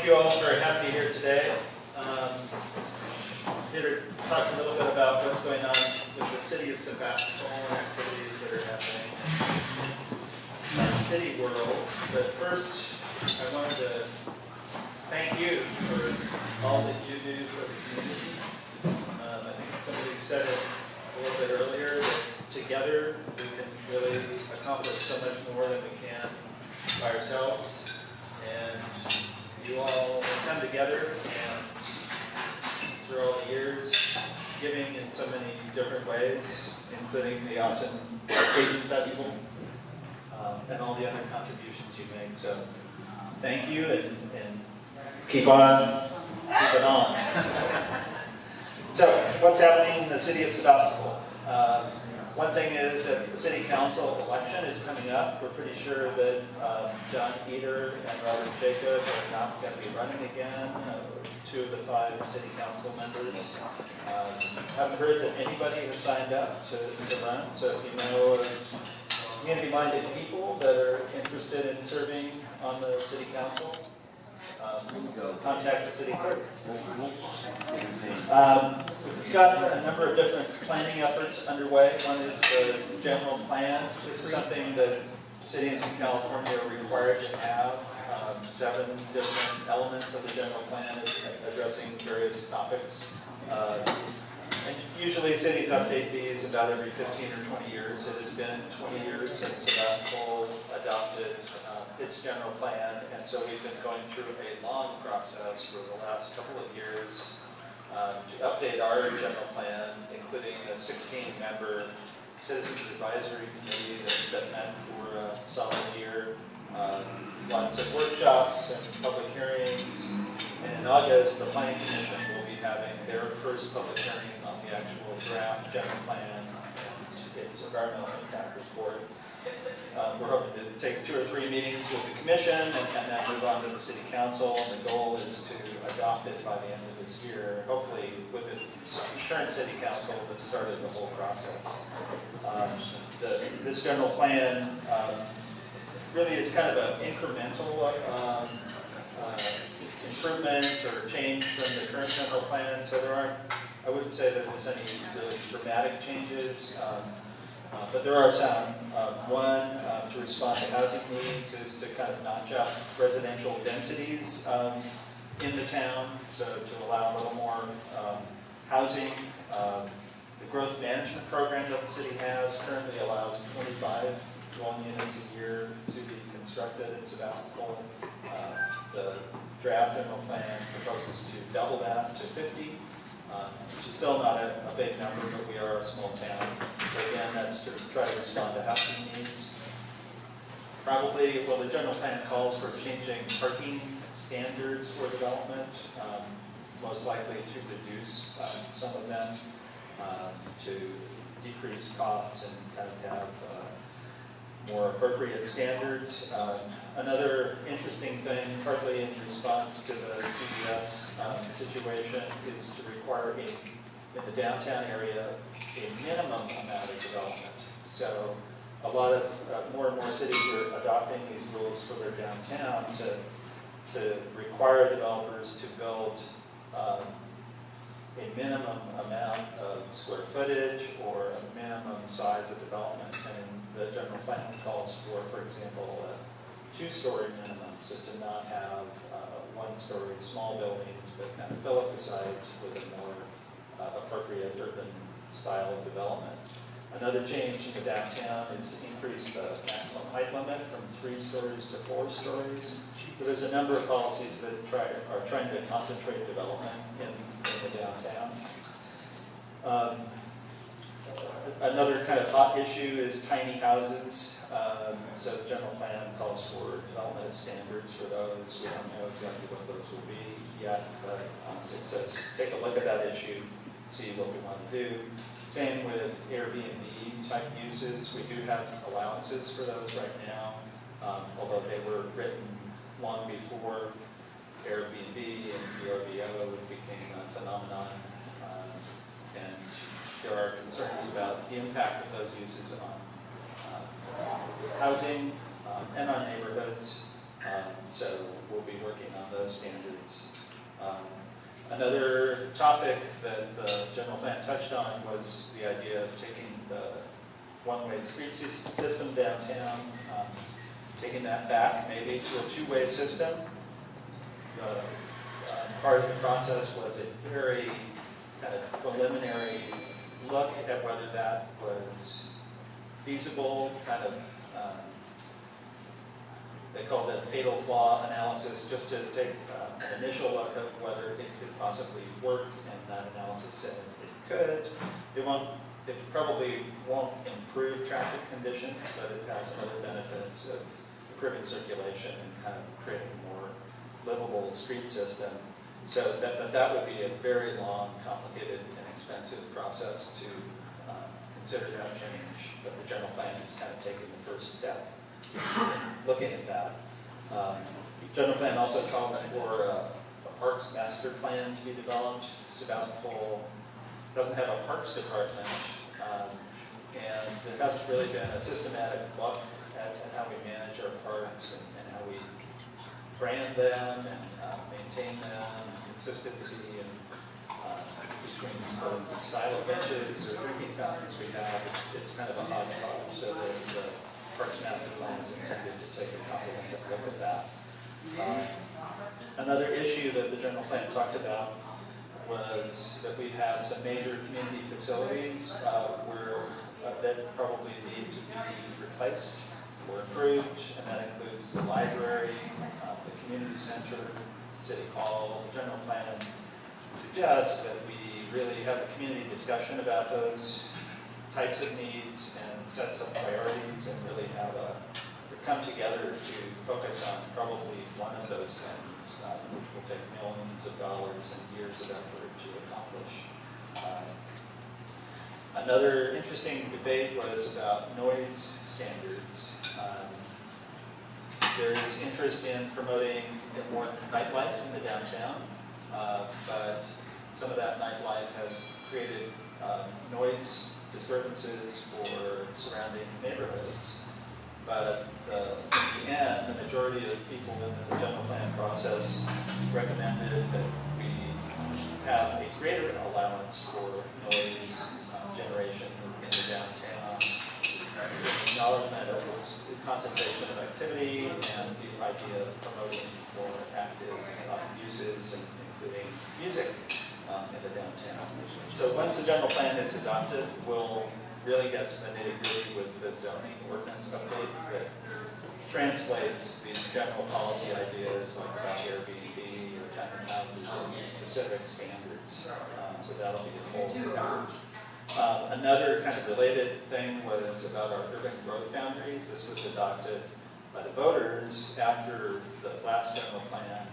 you all for having me here today. Here to talk a little bit about what's going on with the city of Sebastopol and activities that are happening in our city world. But first, I wanted to thank you for all that you do for the community. I think somebody said it a little bit earlier, that together we can really accomplish so much more than we can by ourselves. And you all come together and through all the years, giving in so many different ways, including the awesome Kenyon Festival and all the other contributions you make. So thank you, and keep on keeping on. So what's happening in the city of Sebastopol? One thing is that the city council election is coming up. We're pretty sure that John Eder and Robert Jacob are not going to be running again. Two of the 5 city council members. Haven't heard that anybody has signed up to run. So if you know community-minded people that are interested in serving on the city council, contact the city clerk. We've got a number of different planning efforts underway. One is the general plan. This is something that cities in California are required to have. 7 different elements of the general plan addressing various topics. And usually cities update these about every 15 or 20 years. It has been 20 years since Sebastopol adopted its general plan, and so we've been going through a long process for the last couple of years to update our general plan, including a 16-member Citizens Advisory Committee that met for a solid year. Lots of workshops and public hearings. And in August, the Planning Commission will be having their first public hearing on the actual draft general plan and its environmental impact report. We're hoping to take 2 or 3 meetings with the commission and then move on to the city council. And the goal is to adopt it by the end of this year, hopefully with the current city council that started the whole process. This general plan really is kind of an incremental improvement or change from the current general plan. So there aren't, I wouldn't say that there's any really dramatic changes, but there are some. One, to respond to housing needs, is to kind of notch up residential densities in the town, so to allow a little more housing. The growth management program that the city has currently allows 25 dwelling units a year to be constructed in Sebastopol. The draft general plan proposes to double that to 50, which is still not a big number, but we are a small town. So again, that's to try to respond to housing needs. Probably, well, the general plan calls for changing parking standards for development, most likely to reduce some of them, to decrease costs and kind of have more appropriate standards. Another interesting thing, partly in response to the CBS situation, is to require in the downtown area a minimum amount of development. So a lot of more and more cities are adopting these rules for their downtown to require developers to build a minimum amount of square footage or a minimum size of development. And the general plan calls for example, a 2-story minimum, so to not have 1-story small buildings, but kind of fill up the site with a more appropriate urban style of development. Another change in the downtown is to increase the maximum height limit from 3 stories to 4 stories. So there's a number of policies that are trying to concentrate development in the downtown. Another kind of hot issue is tiny houses. So the general plan calls for development standards for those. We don't know exactly what those will be yet, but it says take a look at that issue, see what we want to do. Same with Airbnb type uses. We do have allowances for those right now, although they were written long before Airbnb and VRBO became a phenomenon. And there are concerns about the impact of those uses on housing and on neighborhoods. So we'll be working on those standards Another topic that the general plan touched on was the idea of taking the one-way street system downtown, taking that back maybe to a two-way system. Part of the process was a very kind of preliminary look at whether that was feasible, kind of, they called it fatal flaw analysis, just to take an initial look at whether it could possibly work, and that analysis said it could. It probably won't improve traffic conditions, but it has other benefits of improving circulation and kind of creating a more livable street system. So that would be a very long, complicated, and expensive process to consider that change, but the general plan is kind of taking the first step looking at that. General plan also calls for a parks master plan to be developed. Sebastopol doesn't have a parks department, and there hasn't really been a systematic look at how we manage our parks and how we brand them and maintain them, consistency and between the style of benches or drinking fountains we have. It's kind of a hodgepodge, so the Parks Master Plan is intended to take a comprehensive look at that. Another issue that the general plan talked about was that we have some major community facilities that probably need to be replaced or improved, and that includes the library, the community center, city hall. The general plan suggests that we really have a community discussion about those types of needs and set some priorities and really have to come together to focus on probably one of those things, which will take millions of dollars and years of effort to accomplish. Another interesting debate was about noise standards. There is interest in promoting more nightlife in the downtown, but some of that nightlife has created noise disturbances for surrounding neighborhoods. But in the end, the majority of people in the general plan process recommended that we have a greater allowance for noise generation in the downtown, acknowledgement of its concentration of activity and the idea of promoting more active uses, including music in the downtown. So once the general plan is adopted, we'll really get to the nitty-gritty with the zoning ordinance update that translates these general policy ideas like about Airbnb or tiny houses into specific standards. So that'll be a whole effort. Another kind of related thing was about our urban growth boundary. This was adopted by the voters after the last general plan,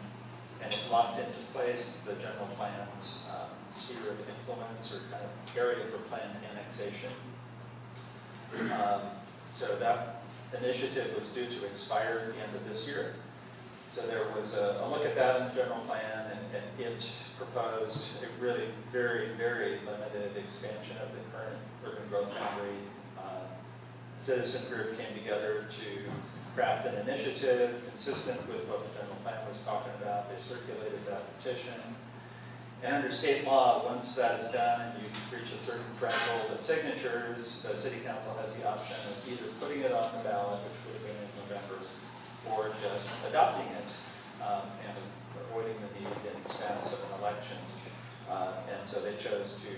and it locked into place the general plan's sphere of influence or kind of area for planned annexation. So that initiative was due to expire at the end of this year. So there was a look at that in the general plan, and it proposed a really very, very limited expansion of the current urban growth boundary. A citizen group came together to craft an initiative consistent with what the general plan was talking about. They circulated that petition. And under state law, once that is done and you reach a certain threshold of signatures, the city council has the option of either putting it on the ballot, which would have been in November, or just adopting it and avoiding the need and expense of an election. And so they chose to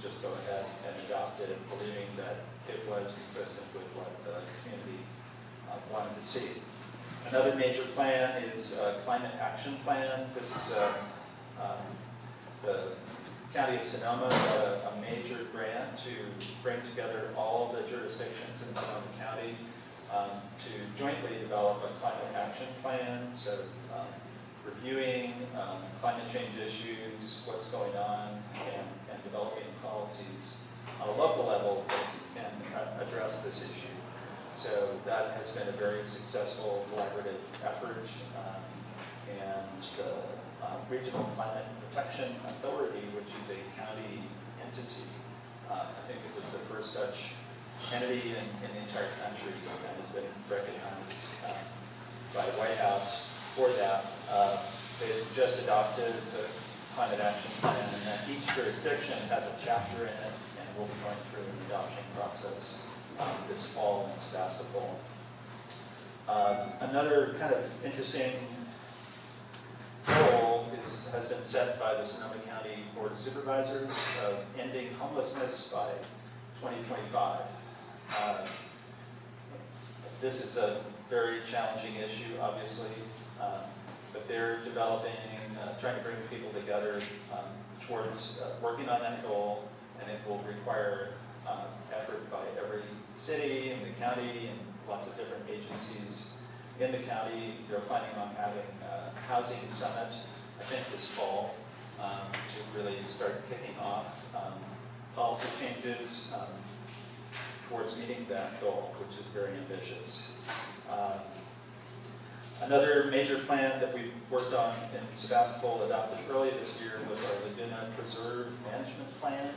just go ahead and adopt it, believing that it was consistent with what the community wanted to see. Another major plan is a climate action plan. This is the County of Sonoma got a major grant to bring together all the jurisdictions in Sonoma County to jointly develop a climate action plan. So reviewing climate change issues, what's going on, and developing policies on a local level that can address this issue. So that has been a very successful collaborative effort, and the Regional Climate Protection Authority, which is a county entity, I think it was the first such entity in the entire country that has been recognized by the White House for that. They just adopted the climate action plan, and then each jurisdiction has a chapter in it, and we'll be going through an adoption process this fall in Sebastopol. Another kind of interesting goal has been set by the Sonoma County Board of Supervisors of ending homelessness by 2025. This is a very challenging issue, obviously, but they're developing, trying to bring people together towards working on that goal, and it will require effort by every city and the county and lots of different agencies in the county. They're planning on having a housing summit, I think this fall, to really start kicking off policy changes towards meeting that goal, which is very ambitious. Another major plan that we worked on in Sebastopol, adopted early this year, was our Laguna Preserve Management Plan.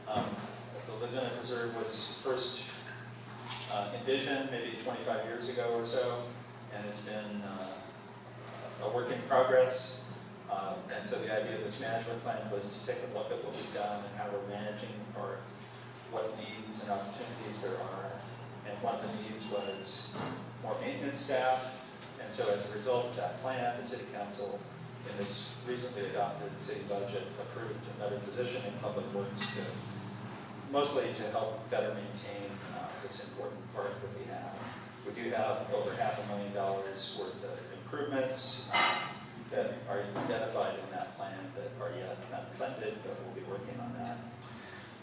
The Laguna Preserve was first envisioned maybe 25 years ago or so, and it's been a work in progress. And so the idea of this management plan was to take a look at what we've done and how we're managing the park, what needs and opportunities there are. And one of the needs was more maintenance staff. And so as a result of that plan, the City Council, in this recently adopted city budget, approved another position in Public Works, mostly to help better maintain this important park that we have. We do have over $500,000 worth of improvements that are identified in that plan that are yet not funded, but we'll be working on that.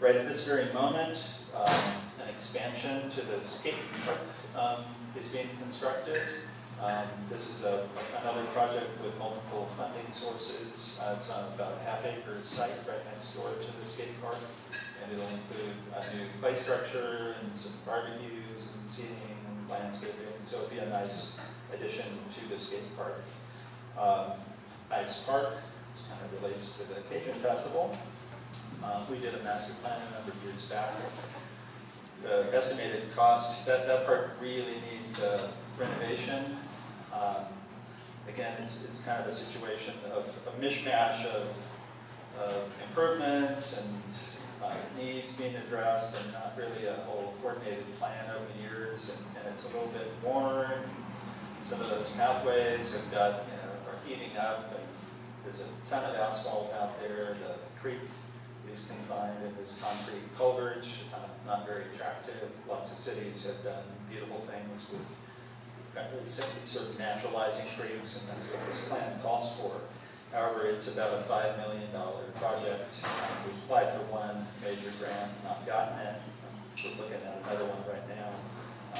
Right at this very moment, an expansion to the skate park is being constructed. This is another project with multiple funding sources. It's on about a half-acre site right next door to the skate park, and it'll include a new play structure and some barbecues and seating and landscaping. So it'll be a nice addition to the skate park. Ives Park, this kind of relates to the Cajun Festival. We did a master plan a number of years back. The estimated cost, that park really needs renovation. Again, it's kind of a situation of a mishmash of improvements and needs being addressed, and not really a whole coordinated plan over the years. And it's a little bit worn. Some of those pathways have got, are heating up, and there's a ton of asphalt out there. The creek is confined in this concrete culvert, not very attractive. Lots of cities have done beautiful things with sort of naturalizing creeks, and that's what this plan calls for. However, it's about a $5 million project. We applied for one major grant, not gotten it. We're looking at another one right now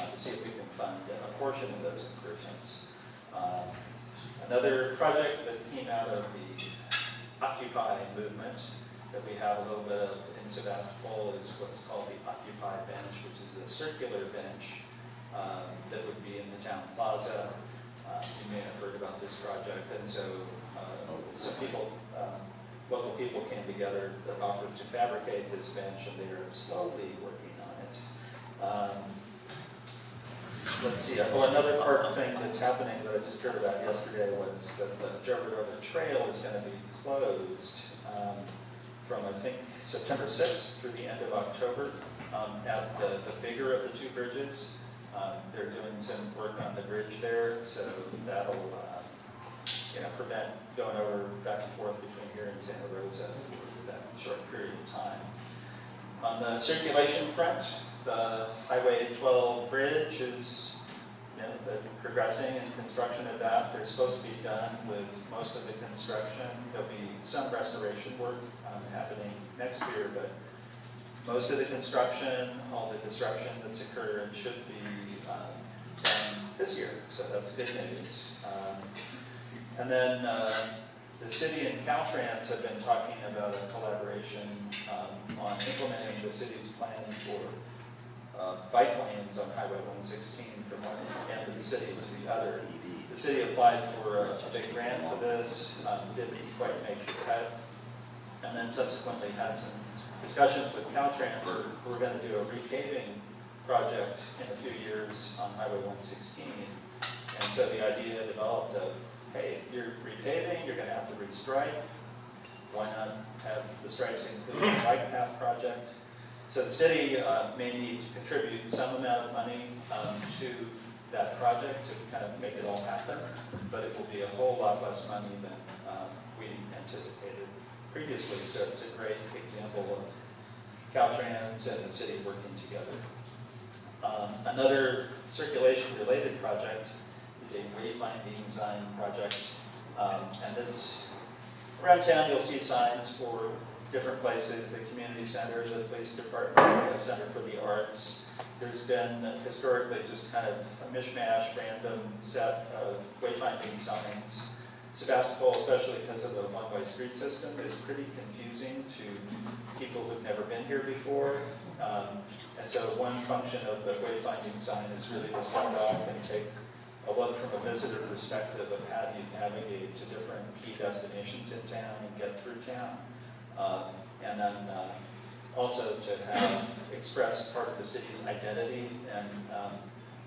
to see if we can fund a portion of those improvements. Another project that came out of the Occupy movement that we have a little bit of in Sebastopol is what's called the Occupy bench, which is a circular bench that would be in the town plaza. You may have heard about this project, and so some people, local people came together that offered to fabricate this bench, and they are slowly working on it. Let's see, another park thing that's happening that I just heard about yesterday was that the Joe Trail is going to be closed from, I think, September 6th through the end of October at the bigger of the two bridges. They're doing some work on the bridge there, so that'll prevent going over back and forth between here and Santa Rosa for that short period of time. On the circulation front, the Highway 12 bridge is progressing in construction of that. They're supposed to be done with most of the construction. There'll be some restoration work happening next year, but most of the construction, all the disruption that's occurred should be done this year, so that's good news. And then the city and Caltrans have been talking about a collaboration on implementing the city's plan for bike lanes on Highway 116 from one end of the city to the other. The city applied for a big grant for this, didn't quite make the cut, and then subsequently had some discussions with Caltrans. We're going to do a repaving project in a few years on Highway 116. And so the idea developed of, hey, you're repaving, you're going to have to restripe. why not have the stripes include the bike path project? So the city may need to contribute some amount of money to that project to kind of make it all happen, but it will be a whole lot less money than we anticipated previously. So it's a great example of Caltrans and the city working together. Another circulation-related project is a wayfinding sign project. And this, around town you'll see signs for different places, the community center, the police department, the Center for the Arts. There's been historically just kind of a mishmash, random set of wayfinding signs. Sebastopol, especially because of the one-way street system, is pretty confusing to people who've never been here before. And so one function of the wayfinding sign is really to step off and take a look from a visitor perspective of how do you navigate to different key destinations in town and get through town. And then also to have express part of the city's identity and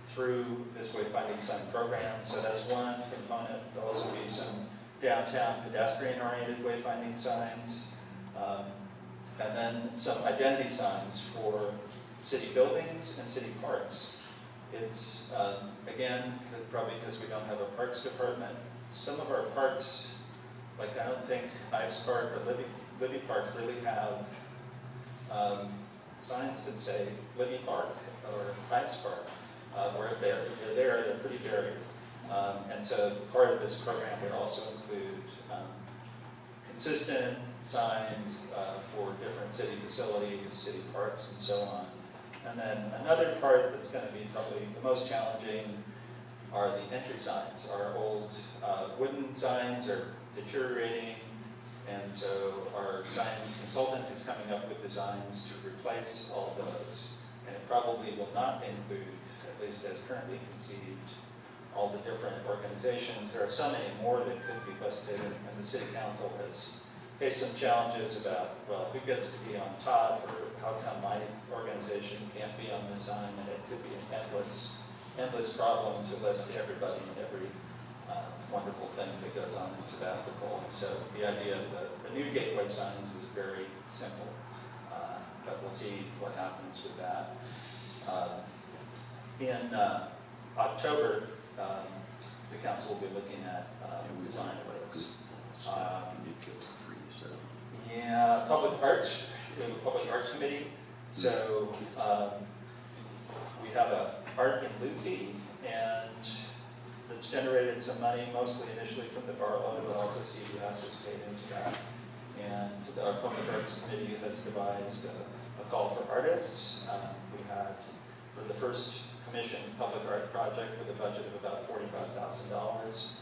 through this wayfinding sign program. So that's one component. There'll also be some downtown pedestrian-oriented wayfinding signs. And then some identity signs for city buildings and city parks. It's, again, probably because we don't have a parks department, some of our parks, like I don't think Ives Park or Libby Park really have signs that say Libby Park or Ives Park, or if they're there, they're pretty buried. And so part of this program would also include consistent signs for different city facilities, city parks, and so on. And then another part that's going to be probably the most challenging are the entry signs. Our old wooden signs are deteriorating, and so our sign consultant is coming up with designs to replace all of those. And it probably will not include, at least as currently conceived, all the different organizations. There are so many more that could be listed, and the City Council has faced some challenges about, well, who gets to be on top, or how come my organization can't be on the sign, and it could be an endless problem to list everybody and every wonderful thing that goes on in Sebastopol. So the idea of the new gateway signs is very simple, but we'll see what happens with that. In October, the council will be looking at design rates. Yeah, public art. We have a public art committee. So we have an art in lieu fee, and that's generated some money, mostly initially from the Barlow, but also CVS has paid into that. And our public arts committee has devised a call for artists. We had, for the first commissioned public art project with a budget of about $45,000.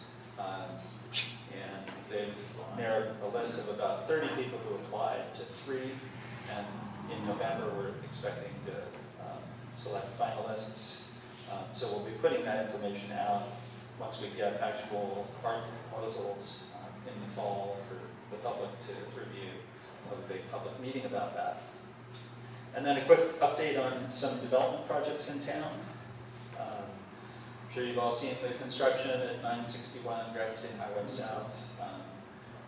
And they've narrowed a list of about 30 people who applied to 3. And in November, we're expecting to select finalists. So we'll be putting that information out once we get actual art proposals in the fall for the public to review. We'll have a big public meeting about that. And then a quick update on some development projects in town. I'm sure you've all seen the construction at 961 Dragonstein Highway South.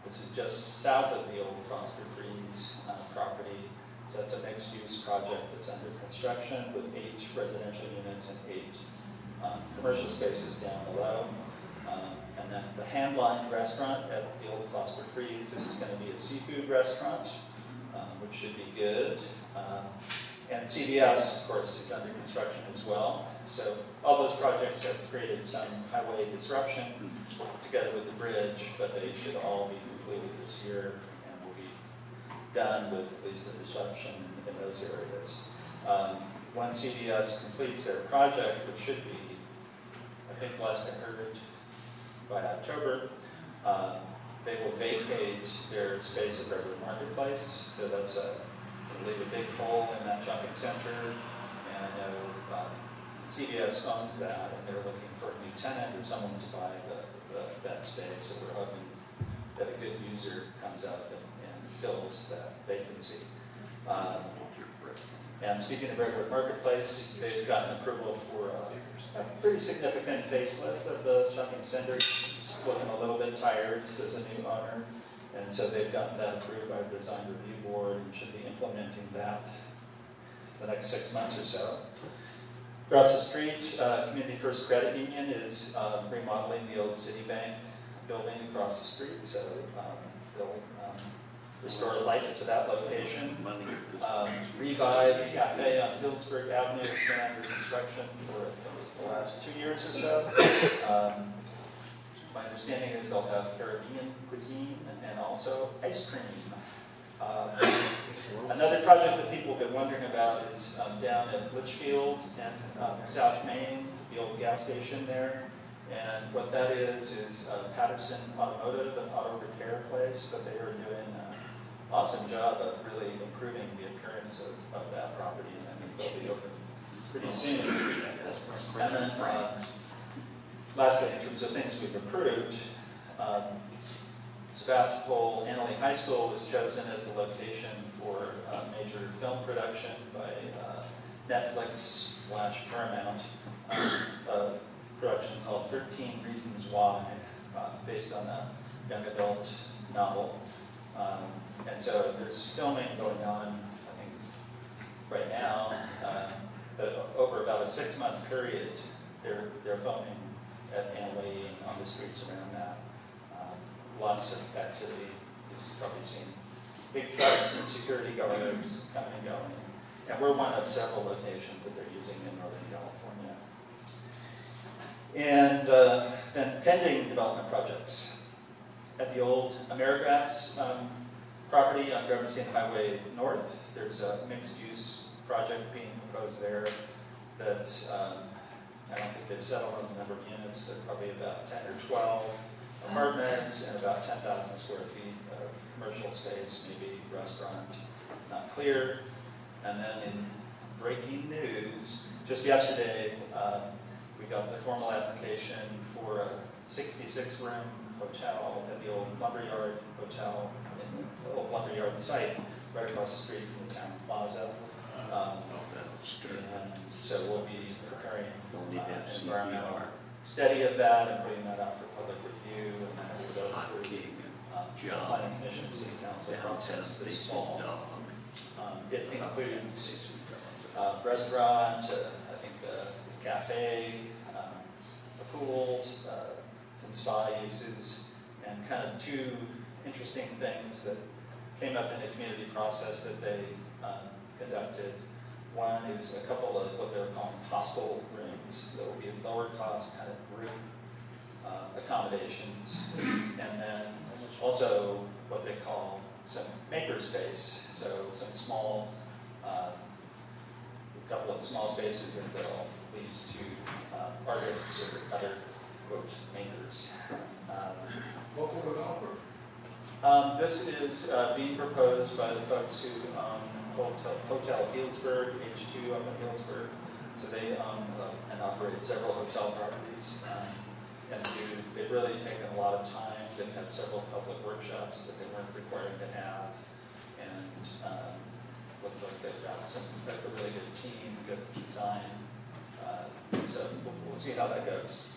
This is just south of the old Foster Freeze property. So it's a mixed-use project that's under construction with 8 residential units and 8 commercial spaces down below. And then the Handline restaurant at the old Foster Freeze. This is going to be a seafood restaurant, which should be good. And CVS, of course, is under construction as well. So all those projects have created some highway disruption together with the bridge, but they should all be completed this year and will be done with at least the disruption in those areas. When CVS completes their project, which should be, I think last I heard, by October, they will vacate their space at Rotary Marketplace. So that's it'll leave a big hole in that shopping center. And I know CVS owns that, and they're looking for a new tenant or someone to buy that space. So we're hoping that a good user comes up and fills that vacancy. And speaking of Rotary Marketplace, they've gotten approval for a pretty significant facelift of the shopping center. It's looking a little bit tired. There's a new owner, And so they've gotten that approved by the design review board and should be implementing that the next 6 months or so. Across the street, Community First Credit Union is remodeling the old Citibank building across the street, so they'll restore life to that location. Revive Cafe on Hillsburg Avenue has been under construction for the last 2 years or so. My understanding is they'll have Caribbean cuisine and also ice cream. Another project that people have been wondering about is down at Litchfield and South Main, the old gas station there. And what that is Patterson Automotive, an auto repair place, but they are doing an awesome job of really improving the appearance of that property, and I think they'll be open pretty soon. And then lastly, in terms of things we've approved, Sebastopol High School was chosen as the location for a major film production by Netflix/Paramount, a production called 13 Reasons Why, based on a young adult novel. And so there's filming going on, I think, right now, but over about a 6-month period, they're filming at Anley and on the streets around that. Lots of activity. You've probably seen big trucks and security guards coming and going. And we're one of several locations that they're using in Northern California. And then pending development projects. At the old Amerigrass property on Government Highway North, there's a mixed-use project being proposed there that's, I don't think they've settled on the number of units, but probably about 10 or 12 apartments and about 10,000 square feet of commercial space, maybe restaurant, not clear. And then in breaking news, just yesterday, we got the formal application for a 66-room hotel at the old Lumberyard Hotel, in the old Lumberyard site, right across the street from the town plaza. And so we'll be preparing an environmental study of that and putting that out for public review, and then it will go through the Planning Commission City Council process this fall. It includes restaurant, I think the cafe, the pools, some spa uses, and kind of 2 interesting things that came up in the community process that they conducted. One is a couple of what they're calling hostel rooms that will be lower cost kind of group accommodations, and then also what they call some maker space, so some small, a couple of small spaces that they'll lease to artists or other, quote, makers. What would it offer? This is being proposed by the folks who own Hotel Healdsburg, H2 up in Healdsburg. So they own and operate several hotel properties. And they've really taken a lot of time. They've had several public workshops that they weren't required to have. And looks like they've got a really good team, good design. So we'll see how that goes.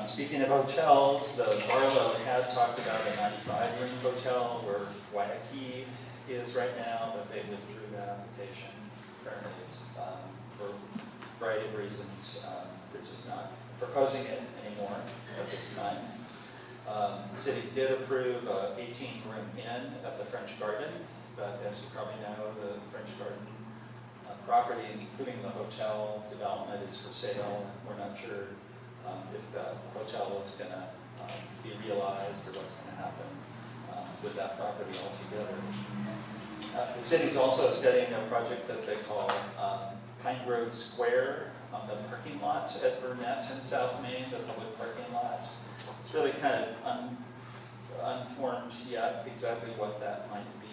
Speaking of hotels, the Barlow had talked about a 95-room hotel where Waikiki is right now, but they withdrew that application. Apparently it's for a variety of reasons. They're just not proposing it anymore at this time. The city did approve an 18-room inn at the French Garden, but as you probably know, the French Garden property, including the hotel development, is for sale. We're not sure if the hotel is going to be realized or what's going to happen with that property altogether. The city's also studying a project that they call Pine Grove Square on the parking lot at Burnett in South Main, the public parking lot. It's really kind of unformed yet exactly what that might be.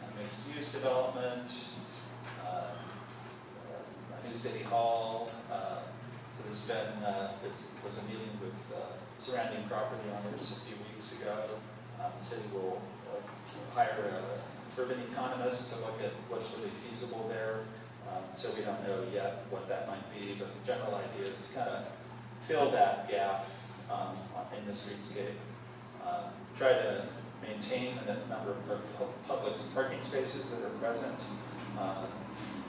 A mixed-use development, a new city hall. So there was a meeting with surrounding property owners a few weeks ago. The city will hire an urban economist to look at what's really feasible there. So we don't know yet what that might be, but the general idea is to kind of fill that gap in the streetscape. Try to maintain the number of public parking spaces that are present,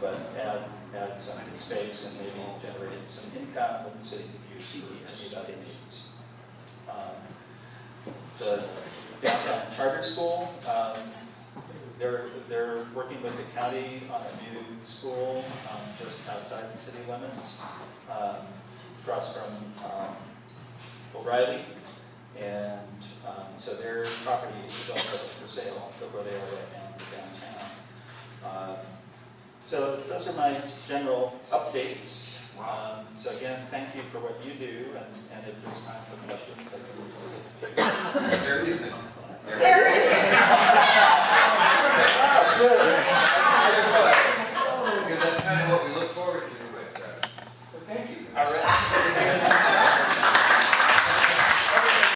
but add some space and maybe generate some income that the city could use to meet other needs. The downtown charter school, they're working with the county on a new school just outside the city limits, across from O'Reilly, and so their property is also for sale, where they are right now in downtown. So those are my general updates. So again, thank you for what you do, and if there's time for questions, I can. There is a